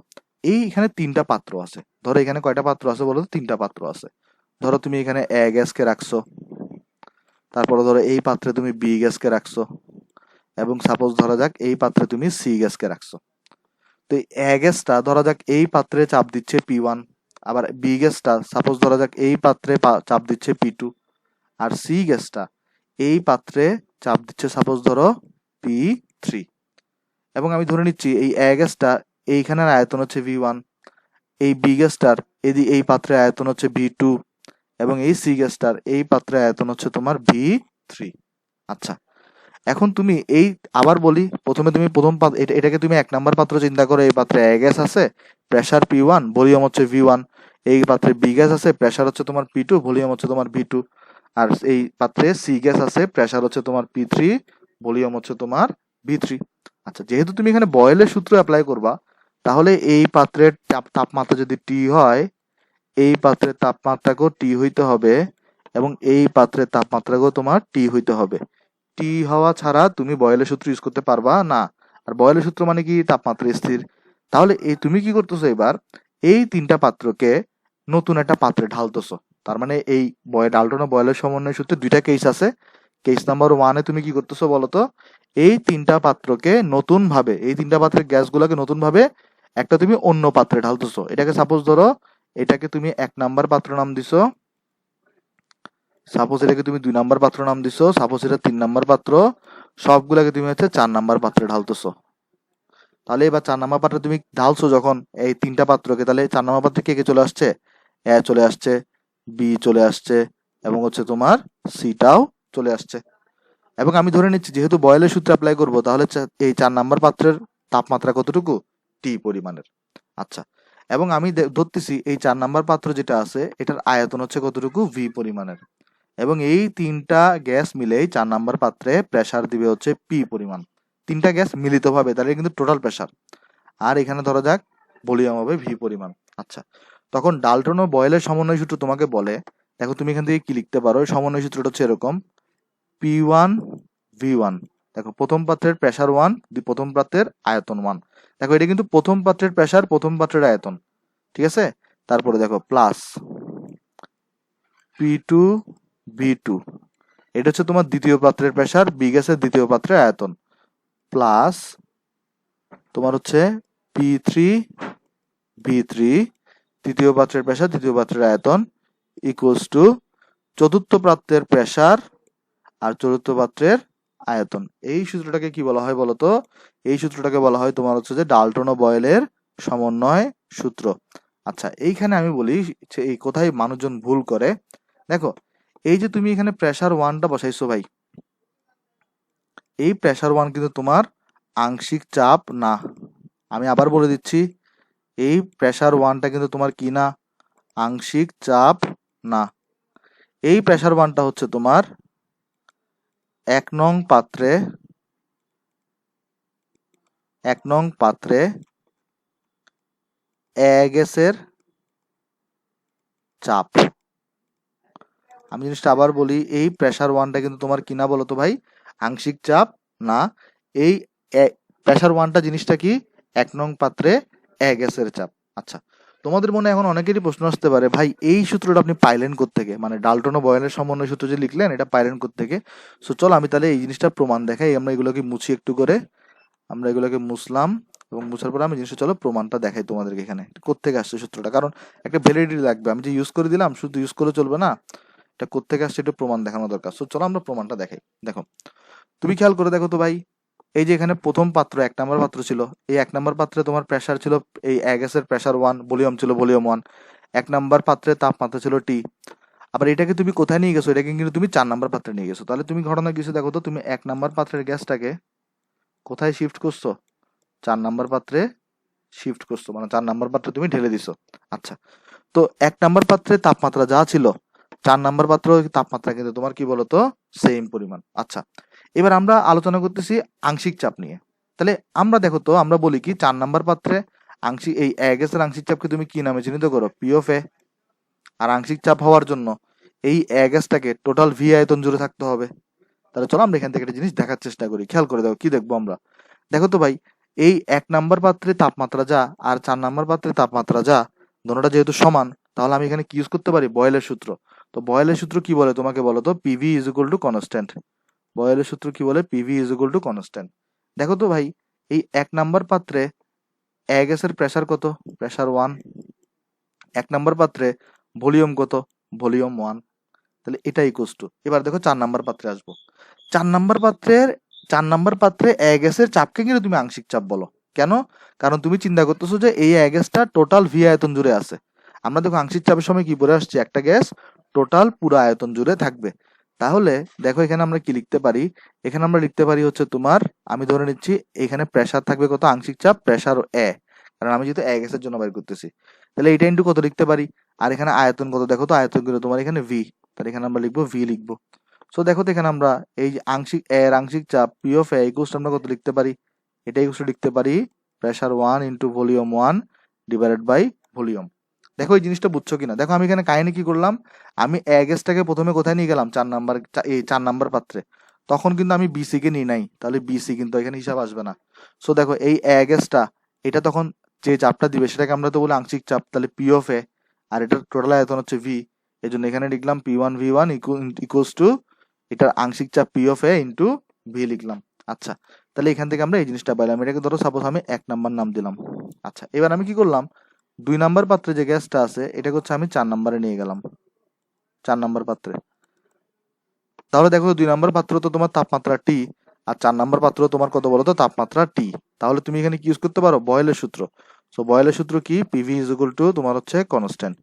এখানে তিনটা পাত্র আছে। ধরো এখানে কয়টা পাত্র আছে বলো তো? তিনটা পাত্র আছে। ধরো তুমি এখানে এ গ্যাসকে রাখছো, তারপরে ধরো এই পাত্রে তুমি বি গ্যাসকে রাখছো, এবং সাপোজ ধরা যাক এই পাত্রে তুমি সি গ্যাসকে রাখছো। তো এ গ্যাসটা ধরা যাক এই পাত্রে চাপ দিচ্ছে P1, আবার বি গ্যাসটা সাপোজ ধরা যাক এই পাত্রে চাপ দিচ্ছে P2, আর সি গ্যাসটা এই পাত্রে চাপ দিচ্ছে সাপোজ ধরো P3। এবং আমি ধরে নিচ্ছি এই এ গ্যাসটা এইখানের আয়তন হচ্ছে V1, এই বি গ্যাসটার এই পাত্রের আয়তন হচ্ছে V2, এবং এই সি গ্যাসটার এই পাত্রের আয়তন হচ্ছে তোমার V3। আচ্ছা, এখন তুমি এই আবার বলি, প্রথমে তুমি এটাকে তুমি 1 নাম্বার পাত্র চিন্তা করো। এই পাত্রে এ গ্যাস আছে, প্রেসার P1, ভলিউম হচ্ছে V1। এই পাত্রে বি গ্যাস আছে, প্রেসার হচ্ছে তোমার P2, ভলিউম হচ্ছে তোমার V2। আর এই পাত্রে সি গ্যাস আছে, প্রেসার হচ্ছে তোমার P3, ভলিউম হচ্ছে তোমার V3। আচ্ছা, যেহেতু তুমি এখানে বয়েলের সূত্র অ্যাপ্লাই করবা, তাহলে এই পাত্রের তাপমাত্রা যদি টি হয়, এই পাত্রের তাপমাত্রাকেও টি হইতে হবে, এবং এই পাত্রের তাপমাত্রাকেও তোমার টি হইতে হবে। টি হওয়া ছাড়া তুমি বয়েলের সূত্র ইউজ করতে পারবা না। আর বয়েলের সূত্র মানে কি? তাপমাত্রা স্থির। তাহলে এই তুমি কি করতেছো এবার? এই তিনটা পাত্রকে নতুন একটা পাত্রে ঢালতেছো। তার মানে এই ডাল্টন ও বয়েলের সমন্বয় সূত্রে দুইটা কেস আছে। কেস নাম্বার 1-এ তুমি কি করতেছো বলতো? এই তিনটা পাত্রকে নতুন ভাবে, এই তিনটা পাত্রের গ্যাসগুলোকে নতুন ভাবে একটা তুমি অন্য পাত্রে ঢালতেছো। এটাকে সাপোজ ধরো, এটাকে তুমি 1 নাম্বার পাত্র নাম দিছো, সাপোজ এটাকে তুমি 2 নাম্বার পাত্র নাম দিছো, সাপোজ এটা 3 নাম্বার পাত্র, সবগুলাকে তুমি হচ্ছে 4 নাম্বার পাত্রে ঢালতেছো। তাহলে এবার 4 নাম্বার পাত্রে তুমি ঢালছো যখন এই তিনটা পাত্রকে, তাহলে 4 নাম্বার পাত্রে কে কে চলে আসছে? এ চলে আসছে, বি চলে আসছে, এবং হচ্ছে তোমার সিটাও চলে আসছে। এবং আমি ধরে নিচ্ছি যেহেতু বয়েলের সূত্র অ্যাপ্লাই করবো, তাহলে এই 4 নাম্বার পাত্রের তাপমাত্রা কতটুকু? টি পরিমাণের। আচ্ছা, এবং আমি ধরতেছি এই 4 নাম্বার পাত্র যেটা আছে এটার আয়তন হচ্ছে কতটুকু? ভি পরিমাণের। এবং এই তিনটা গ্যাস মিলেই 4 নাম্বার পাত্রে প্রেসার দিবে হচ্ছে পি পরিমাণ। তিনটা গ্যাস মিলিতভাবে, তাহলে কিন্তু টোটাল প্রেসার। আর এখানে ধরা যাক ভলিউম হবে ভি পরিমাণ। আচ্ছা, তখন ডাল্টন ও বয়েলের সমন্বয় সূত্র তোমাকে বলে, দেখো তুমি এখান থেকে কি লিখতে পারো? সমন্বয় সূত্রটা হচ্ছে এরকম, P1 V1। দেখো প্রথম পাত্রের প্রেসার 1, প্রথম পাত্রের আয়তন 1। দেখো এটা কিন্তু প্রথম পাত্রের প্রেসার, প্রথম পাত্রের আয়তন, ঠিক আছে? তারপরে দেখো প্লাস P2 V2, এটা হচ্ছে তোমার দ্বিতীয় পাত্রের প্রেসার, বি গ্যাসের দ্বিতীয় পাত্রের আয়তন, প্লাস তোমার হচ্ছে P3 V3, তৃতীয় পাত্রের প্রেসার, তৃতীয় পাত্রের আয়তন, ইকুয়ালস টু চতুর্থ পাত্রের প্রেসার আর চতুর্থ পাত্রের আয়তন। এই সূত্রটাকে কি বলা হয় বলতো? এই সূত্রটাকে বলা হয় তোমার হচ্ছে যে ডাল্টন ও বয়েলের সমন্বয় সূত্র। আচ্ছা, এইখানে আমি বলি এই কোথায় মানুষজন ভুল করে। দেখো, এই যে তুমি এখানে প্রেসার 1টা বসাইছো ভাই, এই প্রেসার 1 কিন্তু তোমার আংশিক চাপ না। আমি আবার বলে দিচ্ছি, এই প্রেসার 1টা কিন্তু তোমার কি না? আংশিক চাপ না। এই প্রেসার 1টা হচ্ছে তোমার 1 নং পাত্রে এ গ্যাসের চাপ। আমি জিনিসটা আবার বলি, এই প্রেসার ওয়ানটা কিন্তু তোমার কি না বলো তো ভাই, আংশিক চাপ না। এই প্রেসার ওয়ানটা জিনিসটা কি, 1 নং পাত্রে গ্যাসের চাপ। আচ্ছা, তোমাদের মনে এখন অনেকেরই প্রশ্ন আসতে পারে, ভাই এই সূত্রটা আপনি পাইলেন কোত্থেকে, মানে ডাল্টন ও বয়েলের সমন্বয় সূত্র যে লিখলেন এটা পাইলেন কোত্থেকে? সো চলো আমি তাহলে এই জিনিসটা প্রমাণ দেখাই। আমরা এগুলোকে মুছি একটু করে, আমরা এগুলোকে মুছলাম, এবং মুছার পরে আমি জিনিসটা চলো প্রমাণটা দেখাই তোমাদেরকে এখানে কোত্থেকে আসছে সূত্রটা, কারণ একটা ভ্যালিডিটি লাগবে। আমি যে ইউজ করে দিলাম শুধু ইউজ করে চলবে না, এটা কোত্থেকে আসছে একটু প্রমাণ দেখানো দরকার। সো চলো আমরা প্রমাণটা দেখাই। দেখো, তুমি খেয়াল করে দেখো তো ভাই, এই যে এখানে প্রথম পাত্র 1 নাম্বার পাত্র ছিল, এই 1 নাম্বার পাত্রে তোমার প্রেসার ছিল, এই গ্যাসের প্রেসার 1, ভলিউম ছিল ভলিউম 1। 1 নাম্বার পাত্রে তাপমাত্রা ছিল টি। আবার এটাকে তুমি কোথায় নিয়ে গেছো, এটাকে কিন্তু তুমি 4 নাম্বার পাত্রে নিয়ে গেছো। তাহলে তুমি ঘটনা কিছু দেখো তো, তুমি 1 নাম্বার পাত্রের গ্যাসটাকে কোথায় শিফট করছো, 4 নাম্বার পাত্রে শিফট করছো, মানে 4 নাম্বার পাত্রে তুমি ঢেলে দিছো। আচ্ছা, তো 1 নাম্বার পাত্রের তাপমাত্রা যা ছিল, 4 নাম্বার পাত্র তাপমাত্রা কিন্তু তোমার কি বলতো, সেম পরিমাণ। আচ্ছা, এবার আমরা আলোচনা করতেছি আংশিক চাপ নিয়ে। তাহলে আমরা দেখো তো, আমরা বলি কি 4 নাম্বার পাত্রে আংশিক, এই গ্যাসের আংশিক চাপকে তুমি কি নামে চিহ্নিত করো, পি অফ এ। আর আংশিক চাপ হওয়ার জন্য এই গ্যাসটাকে টোটাল ভি আয়তন জুড়ে থাকতে হবে। তাহলে চলো আমরা এখান থেকে একটা জিনিস দেখার চেষ্টা করি। খেয়াল করে দেখো, কি দেখবো আমরা, দেখো তো ভাই, এই 1 নাম্বার পাত্রে তাপমাত্রা যা আর 4 নাম্বার পাত্রে তাপমাত্রা যা, দুটোটা যেহেতু সমান, তাহলে আমি এখানে কি ইউজ করতে পারি, বয়েলের সূত্র। তো বয়েলের সূত্র কি বলে তোমাকে বলো তো, PV is equal to constant. বয়েলের সূত্র কি বলে, PV is equal to constant. দেখো তো ভাই, এই 1 নাম্বার পাত্রে গ্যাসের প্রেসার কত, প্রেসার 1। 1 নাম্বার পাত্রে ভলিউম কত, ভলিউম 1। তাহলে এটা ইকুয়ালস টু, এবার দেখো 4 নাম্বার পাত্রে আসবো। 4 নাম্বার পাত্রের 4 নাম্বার পাত্রে গ্যাসের চাপকে কিন্তু তুমি আংশিক চাপ বলো। কেন? কারণ তুমি চিন্তা করতেছো যে এই গ্যাসটা টোটাল ভি আয়তন জুড়ে আছে। আমরা দেখো আংশিক চাপের সময় কি পড়ে আসছে, একটা গ্যাস টোটাল পুরো আয়তন জুড়ে থাকবে। তাহলে দেখো এখানে আমরা কি লিখতে পারি, এখানে আমরা লিখতে পারি হচ্ছে তোমার, আমি ধরে নিচ্ছি এখানে প্রেসার থাকবে কত, আংশিক চাপ প্রেসার কারণ আমি যেহেতু গ্যাসের জন্য বের করতেছি। তাহলে এইটা ইন্টু কত লিখতে পারি, আর এখানে আয়তন কত দেখো তো, আয়তন কিন্তু তোমার এখানে ভি। তাহলে এখানে আমরা লিখবো ভি লিখবো। সো দেখো তো এখানে আমরা এই যে আংশিক এর আংশিক চাপ পি অফ এ ইকুয়ালস আমরা কত লিখতে পারি, এটা ইকুয়ালস লিখতে পারি pressure 1 into volume 1 divided by volume. দেখো এই জিনিসটা বুঝছো কিনা, দেখো আমি এখানে কাহিনী কি করলাম, আমি গ্যাসটাকে প্রথমে কোথায় নিয়ে গেলাম, 4 নাম্বার, এই 4 নাম্বার পাত্রে। তখন কিন্তু আমি বিসি কে নিই নাই, তাহলে বিসি কিন্তু এখানে হিসাব আসবে না। সো দেখো এই গ্যাসটা, এটা তখন যে চাপটা দিবে সেটাকে আমরা তো বলি আংশিক চাপ, তাহলে পি অফ এ, আর এটার টোটাল আয়তন হচ্ছে ভি। এই জন্য এখানে লিখলাম P one V one equals to এটার আংশিক চাপ P of A into V লিখলাম। আচ্ছা, তাহলে এখান থেকে আমরা এই জিনিসটা পাইলাম। এটাকে ধরো সাপোজ আমি 1 নাম্বার নাম দিলাম। আচ্ছা, এবার আমি কি করলাম, 2 নাম্বার পাত্রে যে গ্যাসটা আছে এটাকে হচ্ছে আমি 4 নাম্বারে নিয়ে গেলাম, 4 নাম্বার পাত্রে। তাহলে দেখো 2 নাম্বার পাত্র তো তোমার তাপমাত্রা টি, আর 4 নাম্বার পাত্র তোমার কত বলো তো, তাপমাত্রা টি। তাহলে তুমি এখানে কি ইউজ করতে পারো, বয়েলের সূত্র। সো বয়েলের সূত্র কি, পিভি ইজ ইকুয়াল টু তোমার হচ্ছে কনস্ট্যান্ট।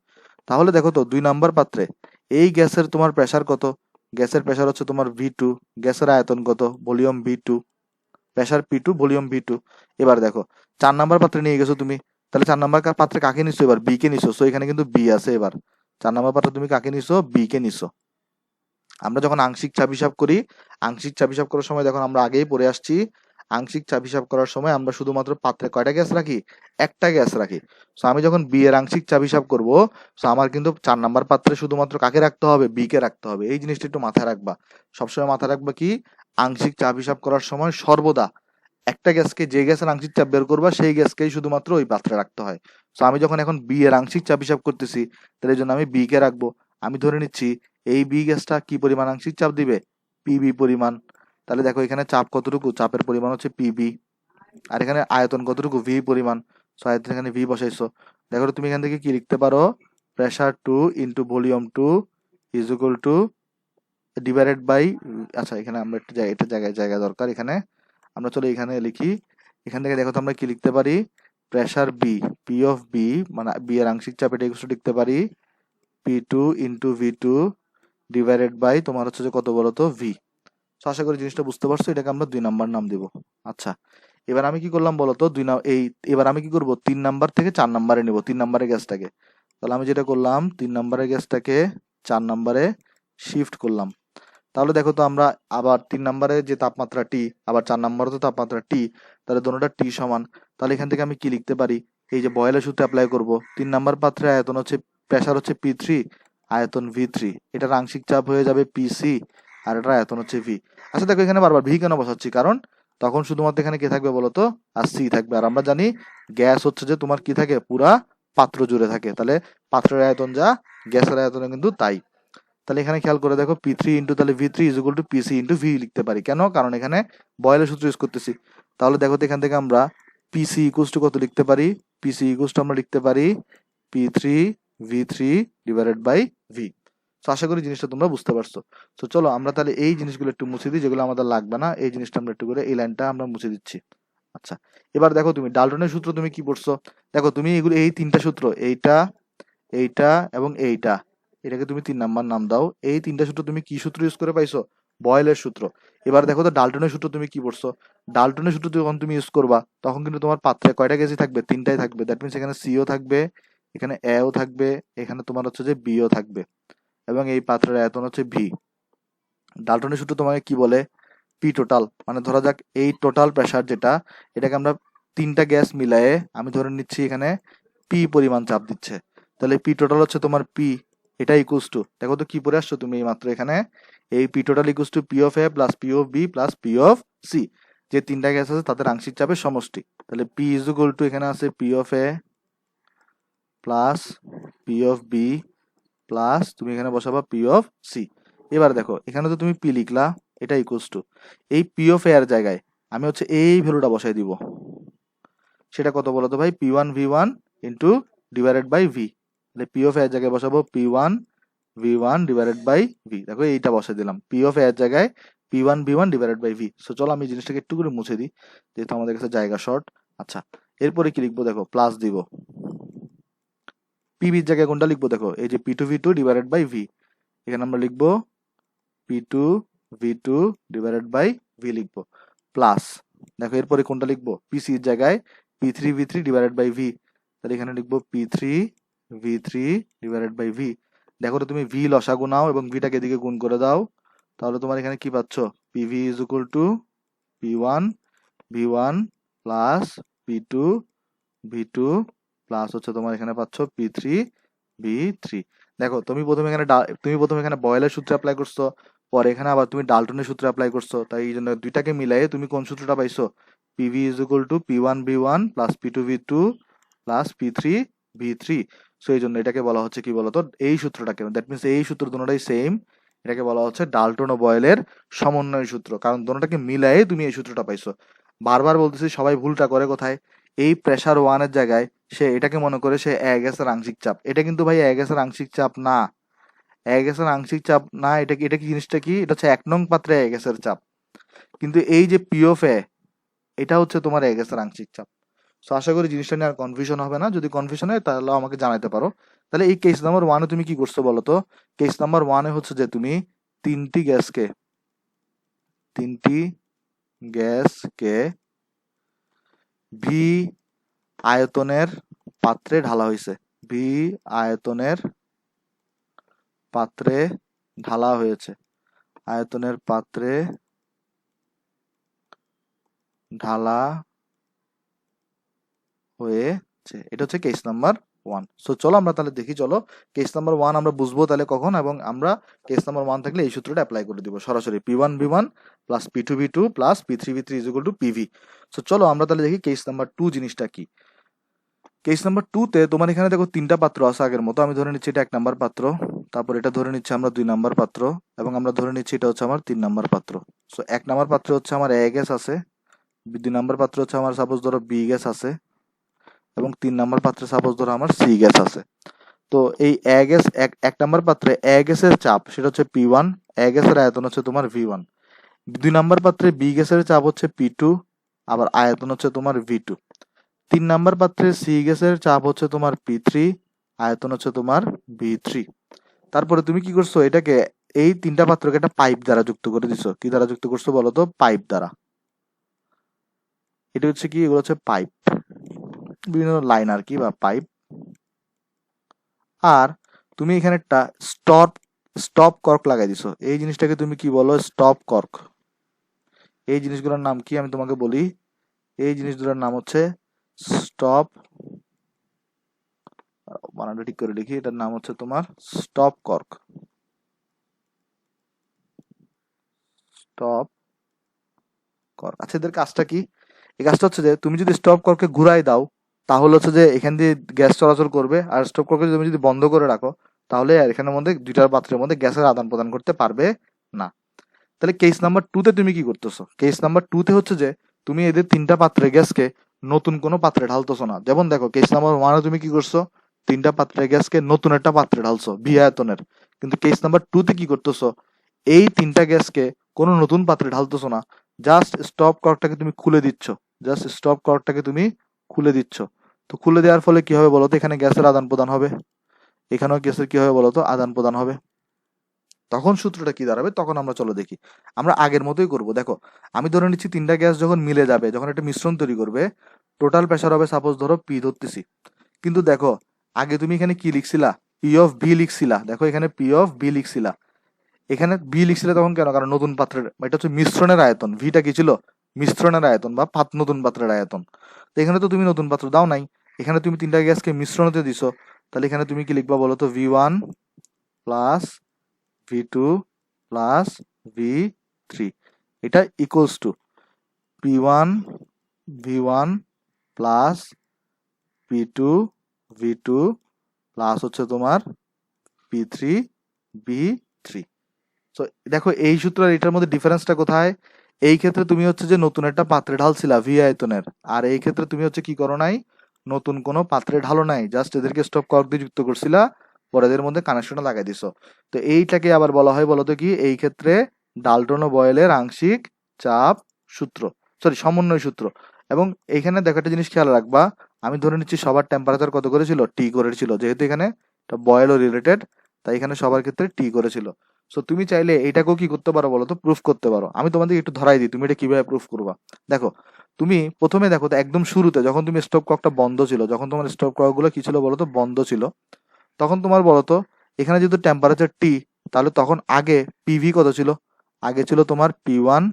তাহলে দেখো তো 2 নাম্বার পাত্রে এই গ্যাসের তোমার প্রেসার কত, গ্যাসের প্রেসার হচ্ছে তোমার ভি2, গ্যাসের আয়তন কত, volume V two, pressure P two, volume V two. এবার দেখো 4 নাম্বার পাত্রে নিয়ে গেছো তুমি, তাহলে 4 নাম্বার পাত্রে কাকে নিছো, এবার বি কে নিছো। সো এখানে কিন্তু বি আছে। এবার 4 নাম্বার পাত্রে তুমি কাকে নিছো, বি কে নিছো। আমরা যখন আংশিক চাপ হিসাব করি, আংশিক চাপ হিসাব করার সময়, দেখুন আমরা আগেই পড়ে আসছি, আংশিক চাপ হিসাব করার সময় আমরা শুধুমাত্র পাত্রে কয়টা গ্যাস রাখি, একটা গ্যাস রাখি। সো আমি যখন বি এর আংশিক চাপ হিসাব করব, সো আমার কিন্তু 4 নাম্বার পাত্রে শুধুমাত্র কাকে রাখতে হবে, বি কে রাখতে হবে। এই জিনিসটা একটু মাথায় রাখবা, সবসময় মাথায় রাখবা কি, আংশিক চাপ হিসাব করার সময় সর্বদা একটা গ্যাসকে, যে গ্যাসের আংশিক চাপ বের করবা সেই গ্যাসকেই শুধুমাত্র ওই পাত্রে রাখতে হয়। সো আমি যখন এখন বি এর আংশিক চাপ হিসাব করতেছি, তাহলে এই জন্য আমি বি কে রাখবো। আমি ধরে নিচ্ছি এই বি গ্যাসটা কি পরিমাণ আংশিক চাপ দিবে, পিবি পরিমাণ। তাহলে দেখো এখানে চাপ কতটুকু, চাপের পরিমাণ হচ্ছে পিবি, আর এখানে আয়তন কতটুকু, ভি পরিমাণ। সো আয়তন এখানে ভি বসাইছো। দেখো তুমি এখান থেকে কি লিখতে পারো, pressure 2 into volume 2 is equal to divided by, আচ্ছা এখানে আমরা একটা জায়গায় দরকার, এখানে আমরা চলো এখানে লিখি। এখান থেকে দেখো তো আমরা কি লিখতে পারি, pressure B, P of B মানে বি এর আংশিক চাপ, এটা একটু লিখতে পারি P two into V two divided by তোমার হচ্ছে যে কত বলতো, ভি। তো আশা করি জিনিসটা বুঝতে পারছো, এটাকে আমরা 2 নাম্বার নাম দিব। আচ্ছা, এবার আমি কি করলাম বলতো, এবার আমি কি করব, 3 নাম্বার থেকে 4 নাম্বারে নিব, 3 নাম্বারের গ্যাসটাকে। তাহলে আমি যেটা করলাম, 3 নাম্বারের গ্যাসটাকে 4 নাম্বারে শিফট করলাম। তাহলে দেখো তো আমরা আবার 3 নাম্বারে যে তাপমাত্রা টি, আবার 4 নাম্বারে তো তাপমাত্রা টি, তাহলে দুটোটা টি সমান। তাহলে এখান থেকে আমি কি লিখতে পারি, এই যে বয়েলের সূত্র অ্যাপ্লাই করব, 3 নাম্বার পাত্রে আয়তন হচ্ছে, প্রেসার হচ্ছে পি3, আয়তন V3, এটার আংশিক চাপ হয়ে যাবে পিসি, আর এটার আয়তন হচ্ছে ভি। আচ্ছা দেখো এখানে বারবার ভি কেন বসাচ্ছি, কারণ তখন শুধুমাত্র এখানে কে থাকবে বলতো, আর সি থাকবে। আর আমরা জানি গ্যাস হচ্ছে যে তোমার কি থাকে, পুরা পাত্র জুড়ে থাকে, তাহলে পাত্রের আয়তন যা, গ্যাসের আয়তন কিন্তু তাই। তাহলে এখানে খেয়াল করে দেখো P3 ইন্টু তাহলে V3 is equal two PC into V লিখতে পারি। কেন? কারণ এখানে বয়েলের সূত্র ইউজ করতেছি। তাহলে দেখো তো এখান থেকে আমরা পিসি ইকুয়ালস টু কত লিখতে পারি, পিসি ইকুয়ালস টু আমরা লিখতে পারি P3 V3 divided by V. তো আশা করি জিনিসটা তোমরা বুঝতে পারছো। তো চলো আমরা তাহলে এই জিনিসগুলো একটু মুছে দিই, যেগুলো আমাদের লাগবে না, এই জিনিসটা আমরা একটু করে এই লাইনটা আমরা মুছে দিচ্ছি। আচ্ছা, এবার দেখো তুমি ডাল্টনের সূত্র তুমি কি পড়ছো, দেখো তুমি এগুলো এই তিনটা সূত্র, এইটা এইটা এবং এইটা, এটাকে তুমি 3 নাম্বার নাম দাও। এই তিনটা সূত্র তুমি কি সূত্র ইউজ করে পাইছো? বয়েলের সূত্র। এবার দেখো তো ডাল্টনের সূত্র তুমি কি পড়ছো, ডাল্টনের সূত্র যখন তুমি ইউজ করবা তখন কিন্তু তোমার পাত্রে কয়টা গ্যাসই থাকবে? তিনটাই থাকবে। দ্যাট মিনস এখানে সিও থাকবে, এখানে এও থাকবে, এখানে তোমার হচ্ছে যে বিও থাকবে, এবং এই পাত্রের আয়তন হচ্ছে ভি। ডাল্টনের সূত্র তোমাকে কি বলে? পি টোটাল, মানে ধরা যাক এই টোটাল প্রেসার যেটা, এটাকে আমরা তিনটা গ্যাস মিলায়ে আমি ধরে নিচ্ছি এখানে পি পরিমাণ চাপ দিচ্ছে, তাহলে পি টোটাল হচ্ছে তোমার পি, এটা ইকুয়ালস টু, দেখো তো কি পড়ে আসছো তুমি এই মাত্র এখানে, এই P total equals to P of A plus P of B plus P of C, যে তিনটা গ্যাস আছে তাদের আংশিক চাপের সমষ্টি। তাহলে পি ইজ ইকুয়াল টু এখানে আছে P of A plus P of B plus তুমি এখানে বসাবা পি অফ সি। এবার দেখো এখানে তো তুমি পি লিখলা, এটা ইকুয়ালস টু এই পি অফ এ এর জায়গায় আমি হচ্ছে এই ভ্যালুটা বসাই দিব, সেটা কত বলো তো ভাই? P one V one into divided by V. তাহলে পি অফ এর জায়গায় বসাবো P one V one divided by V. দেখো এইটা বসাই দিলাম, পি অফ এর জায়গায় P one V one divided by V. So চলো আমি জিনিসটাকে একটু করে মুছে দিই, যেহেতু আমাদের কাছে জায়গা শর্ট। আচ্ছা, এরপরে কি লিখবো দেখো, প্লাস দিব, পিভির জায়গায় কোনটা লিখবো দেখো, এই যে P two V two divided by V, এখানে আমরা লিখবো P two V two divided by V লিখবো, প্লাস দেখো এরপরে কোনটা লিখবো, পিসির জায়গায় P three V three divided by V, তাহলে এখানে লিখবো P three V three divided by V. দেখো তো তুমি ভি লসাগু নাও এবং ভিটাকে এদিকে গুণ করে দাও, তাহলে তোমার এখানে কি পাচ্ছ, PV is equal to P one V one plus P two V two plus হচ্ছে তোমার এখানে পাচ্ছ পি থ্রি ভি থ্রি। দেখো তুমি প্রথমে এখানে বয়েলের সূত্র অ্যাপ্লাই করছো, পরে এখানে আবার তুমি ডাল্টনের সূত্র অ্যাপ্লাই করছো, তাই এই জন্য দুইটাকে মিলাই তুমি কোন সূত্রটা পাইছো, PV is equal to P one V one plus P two V two plus P three V three. So এই জন্য এটাকে বলা হচ্ছে কি বলতো, এই সূত্রটাকে, দ্যাট মিনস এই সূত্র দুটোটাই সেম, এটাকে বলা হচ্ছে ডাল্টন ও বয়েলের সমন্বয় সূত্র, কারণ দুটোটাকে মিলাই তুমি এই সূত্রটা পাইছো। বারবার বলতেছি সবাই ভুলটা করে কোথায়, এই প্রেসার ওয়ানের জায়গায় সে এটাকে মনে করে সে এ গ্যাসের আংশিক চাপ, এটা কিন্তু ভাই এ গ্যাসের আংশিক চাপ না, এ গ্যাসের আংশিক চাপ না, এটা কি জিনিসটা কি, এটা হচ্ছে 1 নং পাত্রে এ গ্যাসের চাপ, কিন্তু এই যে পি অফ এ, এটা হচ্ছে তোমার এ গ্যাসের আংশিক চাপ। সো আশা করি জিনিসটা নিয়ে আর কনফিউশন হবে না, যদি কনফিউশন হয় তাহলে আমাকে জানাতে পারো। তাহলে এই কেস নাম্বার ওয়ানে তুমি কি করছো বলো তো, কেস নাম্বার ওয়ানে হচ্ছে যে তুমি তিনটি গ্যাসকে ভি আয়তনের পাত্রে ঢালা হয়েছে, ভি আয়তনের পাত্রে ঢালা হয়েছে, আয়তনের পাত্রে ঢালা হয়েছে, এটা হচ্ছে কেস নাম্বার ওয়ান। সো চলো আমরা তাহলে দেখি, চলো কেস নাম্বার ওয়ান আমরা বুঝবো তাহলে কখন, এবং আমরা কেস নাম্বার ওয়ান থাকলে এই সূত্রটা অ্যাপ্লাই করে দিব সরাসরি, P one V one plus P two V two plus P three V three is equal to PV. So চলো আমরা তাহলে দেখি কেস নাম্বার টু জিনিসটা কি। কেস নাম্বার টু তে তোমার এখানে দেখো তিনটা পাত্র আছে আগের মতো, আমি ধরে নিচ্ছি এটা 1 নাম্বার পাত্র, তারপর এটা ধরে নিচ্ছি আমরা 2 নাম্বার পাত্র, এবং আমরা ধরে নিচ্ছি এটা হচ্ছে আমার 3 নাম্বার পাত্র। সো 1 নাম্বার পাত্র হচ্ছে আমার এ গ্যাস আছে, 2 নাম্বার পাত্র হচ্ছে আমার সাপোজ ধরো বি গ্যাস আছে, এবং 3 নাম্বার পাত্রে সাপোজ ধরো আমার সি গ্যাস আছে। তো এই এ গ্যাস 1 নাম্বার পাত্রে এ গ্যাসের চাপ সেটা হচ্ছে পি ওয়ান, এ গ্যাসের আয়তন হচ্ছে তোমার ভি ওয়ান, 2 নাম্বার পাত্রে বি গ্যাসের চাপ হচ্ছে পি টু, আবার আয়তন হচ্ছে তোমার ভি টু, 3 নাম্বার পাত্রে সি গ্যাসের চাপ হচ্ছে তোমার পি থ্রি, আয়তন হচ্ছে তোমার ভি থ্রি। তারপরে তুমি কি করছো, এটাকে এই তিনটা পাত্রকে একটা পাইপ দ্বারা যুক্ত করে দিছো, কি দ্বারা যুক্ত করছো বলো তো, পাইপ দ্বারা। এটা হচ্ছে কি, এগুলো হচ্ছে পাইপ, বিভিন্ন লাইন আর কি, বা পাইপ। আর তুমি এখানে একটা স্টপ কর্ক লাগাই দিছো, এই জিনিসটাকে তুমি কি বলো, স্টপ কর্ক। এই জিনিসগুলোর নাম কি আমি তোমাকে বলি, এই জিনিসগুলোর নাম হচ্ছে স্টপ বানানটা ঠিক করে লিখি, এটার নাম হচ্ছে তোমার স্টপ কর্ক। Stop cork. আচ্ছা, এদের কাজটা কি? এই কাজটা হচ্ছে যে তুমি যদি স্টপ কর্ককে ঘুরাই দাও তাহলে হচ্ছে যে এখান দিয়ে গ্যাস চলাচল করবে, আর স্টপ কর্ককে তুমি যদি বন্ধ করে রাখো তাহলে আর এখানের মধ্যে দুইটার পাত্রের মধ্যে গ্যাসের আদান প্রদান করতে পারবে না। তাহলে কেস নাম্বার 2 তে তুমি কি করতেছো? কেস নাম্বার 2 তে হচ্ছে যে তুমি এদের তিনটা পাত্রের গ্যাসকে নতুন কোনো পাত্রে ঢালতেছো না। যেমন দেখো, কেস নাম্বার 1 তুমি কি করছো? তিনটা পাত্রের গ্যাসকে নতুন একটা পাত্রে ঢালছো ভি আয়তনের। কিন্তু কেস নাম্বার 2 তে কি করতেছো? এই তিনটা গ্যাসকে কোনো নতুন পাত্রে ঢালতেছো না, জাস্ট স্টপ কর্কটাকে তুমি খুলে দিচ্ছ। জাস্ট স্টপ কর্কটাকে তুমি খুলে দিচ্ছ। তো খুলে দেওয়ার ফলে কি হবে বলতো? এখানে গ্যাসের আদান প্রদান হবে, এখানেও গ্যাসের কি হবে বলতো? আদান প্রদান হবে। তখন সূত্রটা কি দাঁড়াবে? তখন আমরা চলো দেখি। আমরা আগের মতোই করব। দেখো, আমি ধরে নিচ্ছি তিনটা গ্যাস যখন মিলে যাবে, যখন একটা মিশ্রণ তৈরি করবে, টোটাল প্রেসার হবে সাপোজ ধরো পি ধরতেছি। কিন্তু দেখো, আগে তুমি এখানে কি লিখছিলা? পি অফ বি লিখছিলা। দেখো, এখানে পি অফ বি লিখছিলা, এখানে বি লিখছিলে তখন কেন? কারণ নতুন পাত্রের, এটা হচ্ছে মিশ্রণের আয়তন। ভিটা কি ছিল? মিশ্রণের আয়তন বা নতুন পাত্রের আয়তন। তো এখানে তো তুমি নতুন পাত্র দাও নাই, এখানে তুমি তিনটা গ্যাসকে মিশ্রণতে দিছো। তাহলে এখানে তুমি কি লিখবা বলো তো? V one plus V two plus V three, এটা equals to P one V one plus P two V two plus হচ্ছে তোমার পি থ্রি বি থ্রি। তো দেখো, এই সূত্র আর এটার মধ্যে ডিফারেন্সটা কোথায়? এই ক্ষেত্রে তুমি হচ্ছে যে নতুন একটা পাত্রে ঢালছিলা ভি আয়তনের, আর এই ক্ষেত্রে তুমি হচ্ছে কি করো নাই? নতুন কোনো পাত্রে ঢালো নাই, জাস্ট এদেরকে স্টপ কর্ক দিয়ে যুক্ত করছিলা, পরে এদের মধ্যে কানেকশনটা লাগাই দিছো। তো এইটাকে আবার বলা হয় বলতো কি? এই ক্ষেত্রে ডাল্টন ও বয়েলের আংশিক চাপ সূত্র, সরি সমন্বয় সূত্র। এবং এইখানে দেখো একটা জিনিস খেয়াল রাখবা, আমি ধরে নিচ্ছি সবার টেম্পারেচার কত করেছিল? টি করেছিল, যেহেতু এখানে বয়েলও রিলেটেড, তাই এখানে সবার ক্ষেত্রে টি করেছিল। সো তুমি চাইলে এটাকেও কি করতে পারো বলো তো? প্রুফ করতে পারো। আমি তোমাদের একটু ধরাই দিই তুমি এটা কিভাবে প্রুফ করবা। দেখো, তুমি প্রথমে দেখো তো, একদম শুরুতে যখন তুমি স্টপ কর্কটা বন্ধ ছিল, যখন তোমার স্টপ কর্ক গুলো কি ছিল বলো তো? বন্ধ ছিল। তখন তোমার বলো তো, এখানে যেহেতু টেম্পারেচার টি, তাহলে তখন আগে পিভি কত ছিল? আগে ছিল তোমার পি ওয়ান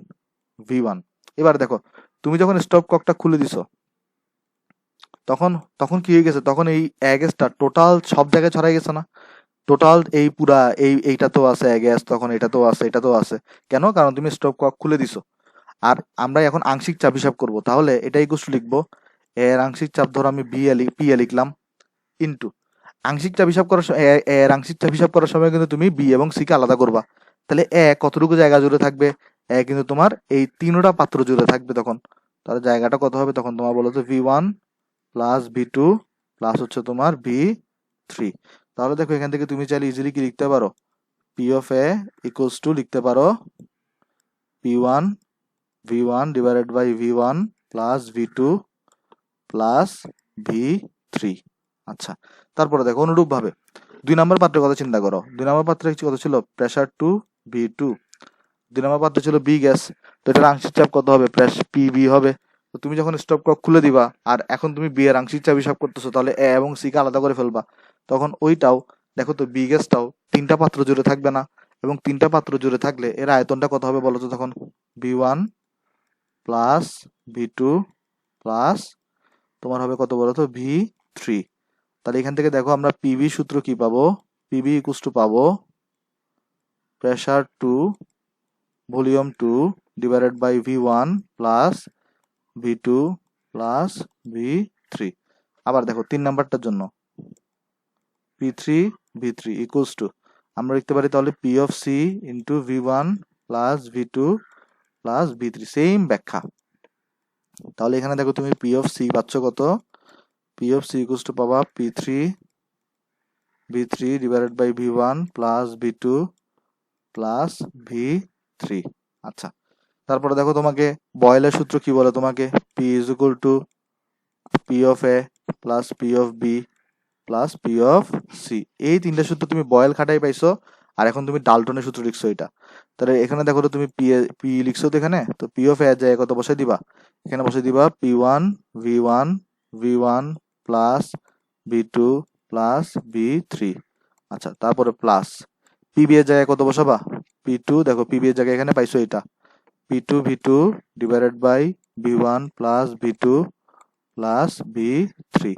ভি ওয়ান। এবার দেখো, তুমি যখন স্টপ কর্কটা খুলে দিছো, তখন তখন কি হয়ে গেছে? তখন এই গ্যাসটা টোটাল সব জায়গায় ছড়াই গেছে না? টোটাল এই পুরা এইটা তো আছে গ্যাস, তখন এটা তো আছে, এটা তো আছে। কেন? কারণ তুমি স্টপ কর্ক খুলে দিছো। আর আমরা এখন আংশিক চাপ হিসাব করব, তাহলে এটা ইকুয়াল টু লিখবো, এর আংশিক চাপ ধরো আমি পি এ লিখলাম, ইনটু আংশিক চাপ হিসাব করার এর আংশিক চাপ হিসাব করার সময় কিন্তু তুমি বি এবং সি কে আলাদা করবা। তাহলে কতটুকু জায়গা জুড়ে থাকবে? কিন্তু তোমার এই তিনটা পাত্র জুড়ে থাকবে তখন। তাহলে জায়গাটা কত হবে তখন? তোমার বলো তো V one plus V two plus হচ্ছে তোমার ভি থ্রি। তাহলে দেখো, এখান থেকে তুমি চাইলে ইজিলি কি লিখতে পারো? P of A equals to লিখতে পারো P one V one divided by V one plus V two plus V three. আচ্ছা, তারপরে দেখো অনুরূপ ভাবে 2 নম্বর পাত্রের কথা চিন্তা করো। 2 নম্বর পাত্রে কত ছিল? Pressure two V two. 2 number পাত্রে ছিল বি গ্যাস, তো এটার আংশিক চাপ কত হবে? পি বি হবে। তো তুমি যখন স্টপ কর্ক খুলে দিবা, আর এখন তুমি বি এর আংশিক চাপ হিসাব করতেছো, তাহলে এ এবং সি কে আলাদা করে ফেলবা। তখন ওইটাও দেখো তো, বি গ্যাসটাও তিনটা পাত্র জুড়ে থাকবে না? এবং তিনটা পাত্র জুড়ে থাকলে এর আয়তনটা কত হবে বলো তো? তখন V one plus V two plus তোমার হবে কত বলো তো? V three. তাহলে এখান থেকে দেখো আমরা পিভি সূত্র কি পাবো? পিভি ইকুয়ালস টু পাবো pressure two volume two divided by V one plus V two plus V three. আবার দেখো 3 নাম্বারটার জন্য P three V three equals to আমরা লিখতে পারি তাহলে P of C into V one plus V two plus V three, same ব্যাখ্যা। তাহলে এখানে দেখো তুমি পি অফ সি পাচ্ছ কত? P of C equals to পাবা P three V three divided by V one plus V two plus V three. আচ্ছা, তারপরে দেখো তোমাকে বয়েলের সূত্র কি বলে? তোমাকে P is equal to P of A plus P of B plus P of C. এই তিনটা সূত্র তুমি বয়েল খাটাই পাইছো, আর এখন তুমি ডাল্টনের সূত্র লিখছো এটা। তাহলে এখানে দেখো তো তুমি পি লিখছো তো এখানে, তো পি অফ এ জায়গায় কত বসাই দিবা? এখানে বসাই দিবা P one V one plus V two plus V three. আচ্ছা, তারপরে প্লাস পিবি এর জায়গায় কত বসাবা? পি টু, দেখো পিবি এর জায়গায় এখানে পাইছো এটা P two V two divided by V one plus V two plus V three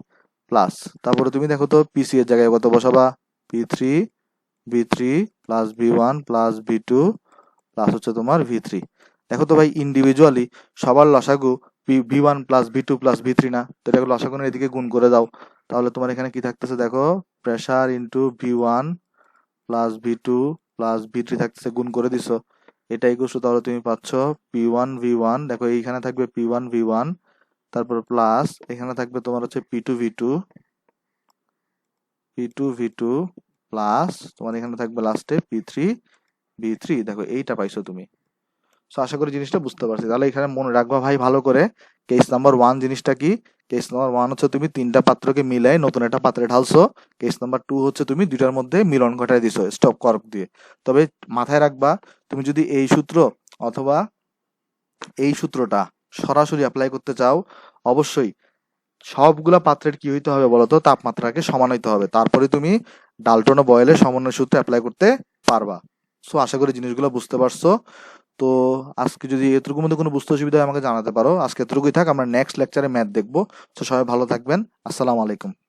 plus, তারপরে তুমি দেখো তো পিসি এর জায়গায় কত বসাবা, V three plus V one plus V two plus হচ্ছে তোমার ভি3। দেখো তো ভাই ইন্ডিভিজুয়ালি সবার লসাগু ভি1 প্লাস ভি2 প্লাস ভি3 না, তো এটাকে লসাগুনের এদিকে গুণ করে দাও। তাহলে তোমার এখানে কি থাকতেছে দেখো, pressure into V one plus V two plus ভি3 থাকতেছে, গুণ করে দিছো, এটাই করছো। তাহলে তুমি পাচ্ছ P1 V1, দেখো এইখানে থাকবে P1 V1, তারপর প্লাস এখানে থাকবে তোমার হচ্ছে P2 V2 প্লাস তোমার এখানে থাকবে লাস্টে P3 V3। দেখো এইটা পাইছো তুমি। সো আশা করি জিনিসটা বুঝতে পারছি। তাহলে এখানে মনে রাখবা ভাই ভালো করে, কেস নাম্বার 1 জিনিসটা কি, কেস নাম্বার 1 হচ্ছে তুমি 3টা পাত্রকে মিলাই নতুন একটা পাত্রে ঢালছো। কেস নাম্বার 2 হচ্ছে তুমি দুইটার মধ্যে মিলন ঘটায় দিছো স্টপ কর্ক দিয়ে। তবে মাথায় রাখবা, তুমি যদি এই সূত্র অথবা এই সূত্রটা সরাসরি অ্যাপ্লাই করতে চাও, অবশ্যই সবগুলা পাত্রের কি হইতে হবে বলতো, তাপমাত্রাকে সমান হইতে হবে, তারপরে তুমি ডাল্টন ও বয়েলের সমন্বয় সূত্র অ্যাপ্লাই করতে পারবা। সো আশা করি জিনিসগুলো বুঝতে পারছো। তো আজকে যদি এতটুকুর মধ্যে কোনো বুঝতে অসুবিধা হয় আমাকে জানাতে পারো। আজকে এতটুকুই থাক, আমরা নেক্সট লেকচারে ম্যাথ দেখবো। তো সবাই ভালো থাকবেন। আসসালামু আলাইকুম।